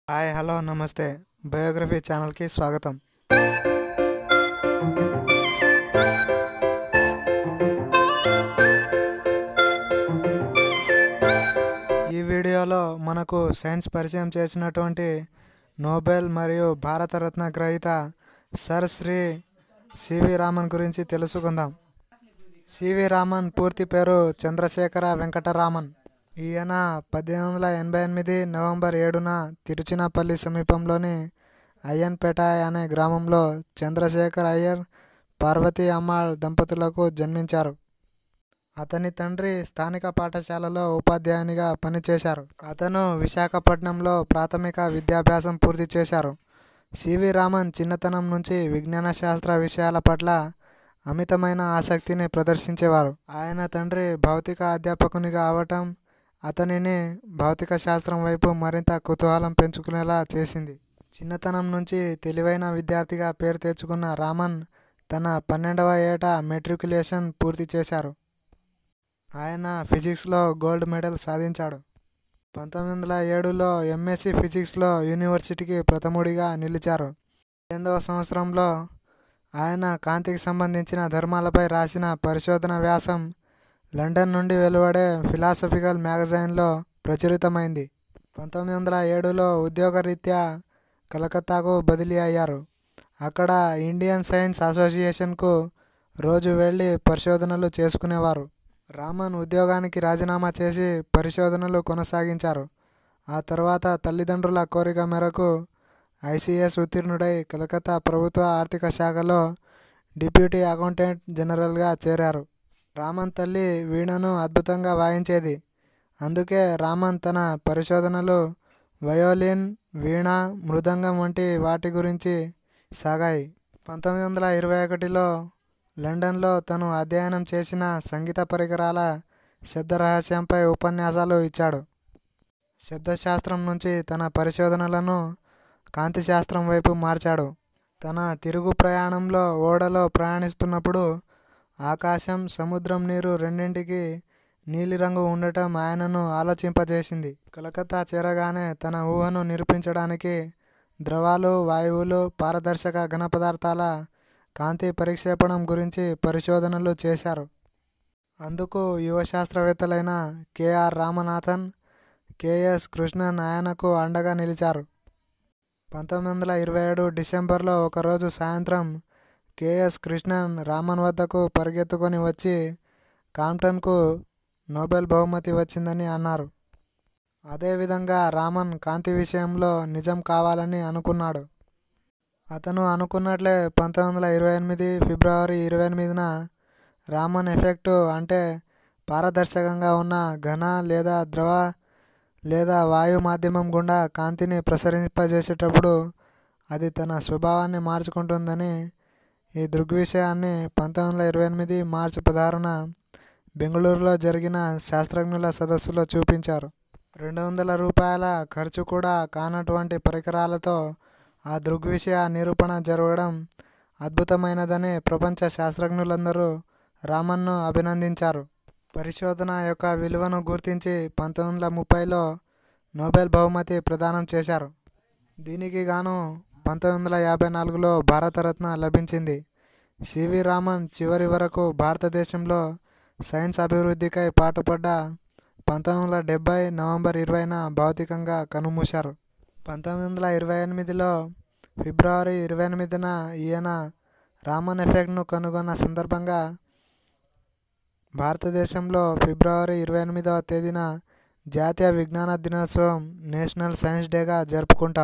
Hi hello నమస్తే biography ఛానల్కి స్వాగతం. ఈ వీడియోలో మనకు సైన్స్ పరిచయం చేసినటువంటి నోబెల్ మరియు భారతరత్న గ్రహీత సర్ శ్రీ సివి రామన్ గురించి తెలుసుకుందాం. సివి రామన్ పూర్తి పేరు చంద్రశేఖర వెంకటరామన్. ఈయన 1888 నవంబర్ 7న తిరుచినాపల్లి సమీపంలోని అయ్యన్పేట అనే గ్రామంలో చంద్రశేఖర్ అయ్యర్, పార్వతీ అమ్మాళ్ దంపతులకు జన్మించారు. అతని తండ్రి స్థానిక పాఠశాలలో ఉపాధ్యాయునిగా పనిచేశారు. అతను విశాఖపట్నంలో ప్రాథమిక విద్యాభ్యాసం పూర్తి చేశారు. సివి రామన్ చిన్నతనం నుంచి విజ్ఞాన శాస్త్ర విషయాల పట్ల అమితమైన ఆసక్తిని ప్రదర్శించేవారు. ఆయన తండ్రి భౌతిక అధ్యాపకునిగా అవటం అతనిని భౌతిక శాస్త్రం వైపు మరింత కుతూహలం పెంచుకునేలా చేసింది. చిన్నతనం నుంచి తెలివైన విద్యార్థిగా పేరు తెచ్చుకున్న రామన్ తన 12వ ఏట మెట్రికులేషన్ పూర్తి చేశారు. ఆయన ఫిజిక్స్లో గోల్డ్ మెడల్ సాధించాడు. 1907లో ఎంఎస్సి ఫిజిక్స్లో యూనివర్సిటీకి ప్రథముడిగా నిలిచారు. 8వ సంవత్సరంలో ఆయన కాంతికి సంబంధించిన ధర్మాలపై రాసిన పరిశోధన వ్యాసం లండన్ నుండి వెలువడే ఫిలాసఫికల్ మ్యాగజైన్లో ప్రచురితమైంది. 1907లో ఉద్యోగరీత్యా కలకత్తాకు బదిలీ అయ్యారు. అక్కడ ఇండియన్ సైన్స్ అసోసియేషన్కు రోజు వెళ్ళి పరిశోధనలు చేసుకునేవారు. రామన్ ఉద్యోగానికి రాజీనామా చేసి పరిశోధనలు కొనసాగించారు. ఆ తర్వాత తల్లిదండ్రుల కోరిక మేరకు ఐసిఎస్ ఉత్తీర్ణుడై కలకత్తా ప్రభుత్వ ఆర్థిక శాఖలో డిప్యూటీ అకౌంటెంట్ జనరల్గా చేరారు. రామన్ తల్లి వీణను అద్భుతంగా వాయించేది. అందుకే రామన్ తన పరిశోధనలు వయోలిన్, వీణ, మృదంగం వంటి వాటి గురించి సాగాయి. 1921లో లండన్లో తను అధ్యయనం చేసిన సంగీత పరికరాల శబ్దరహస్యంపై ఉపన్యాసాలు ఇచ్చాడు. శబ్దశాస్త్రం నుంచి తన పరిశోధనలను కాంతి శాస్త్రం వైపు మార్చాడు. తన తిరుగు ప్రయాణంలో ఓడలో ప్రయాణిస్తున్నప్పుడు ఆకాశం, సముద్రం నీరు రెండింటికి నీలిరంగు ఉండటం ఆయనను ఆలోచింపజేసింది. కలకత్తా చేరగానే తన ఊహను నిరూపించడానికి ద్రవాలు, వాయువులు, పారదర్శక ఘనపదార్థాల కాంతి పరిక్షేపణం గురించి పరిశోధనలు చేశారు. అందుకు యువ శాస్త్రవేత్తలైన కెఆర్ రామనాథన్, కెఎస్ కృష్ణన్ ఆయనకు అండగా నిలిచారు. 1927 డిసెంబర్లో ఒకరోజు సాయంత్రం కెఎస్ కృష్ణన్ రామన్ వద్దకు పరిగెత్తుకొని వచ్చి కాంప్టన్కు నోబెల్ బహుమతి వచ్చిందని అన్నారు. అదేవిధంగా రామన్ కాంతి విషయంలో నిజం కావాలని అనుకున్నాడు. అతను అనుకున్నట్లే 1928 ఫిబ్రవరి 28న రామన్ ఎఫెక్టు అంటే పారదర్శకంగా ఉన్న ఘన లేదా ద్రవ లేదా వాయు మాధ్యమం గుండా కాంతిని ప్రసరింపజేసేటప్పుడు అది తన స్వభావాన్ని మార్చుకుంటుందని ఈ దృగ్విషయాన్ని 1928 మార్చి 16న బెంగళూరులో జరిగిన శాస్త్రజ్ఞుల సదస్సులో చూపించారు. 200 రూపాయల ఖర్చు కూడా కానటువంటి పరికరాలతో ఆ దృగ్విషయ నిరూపణ జరగడం అద్భుతమైనదని ప్రపంచ శాస్త్రజ్ఞులందరూ రామన్ను అభినందించారు. పరిశోధన యొక్క విలువను గుర్తించి 1930లో నోబెల్ బహుమతి ప్రదానం చేశారు. దీనికి గాను 1954లో భారతరత్న లభించింది. సివి రామన్ చివరి వరకు భారతదేశంలో సైన్స్ అభివృద్ధికై పాటుపడ్డ 1970 నవంబర్ 20న భౌతికంగా కన్నుమూశారు. 1928లో ఫిబ్రవరి 28న ఈయన రామన్ ఎఫెక్ట్ను కనుగొన్న సందర్భంగా భారతదేశంలో ఫిబ్రవరి 28వ తేదీన జాతీయ విజ్ఞాన దినోత్సవం, నేషనల్ సైన్స్ డేగా జరుపుకుంటారు.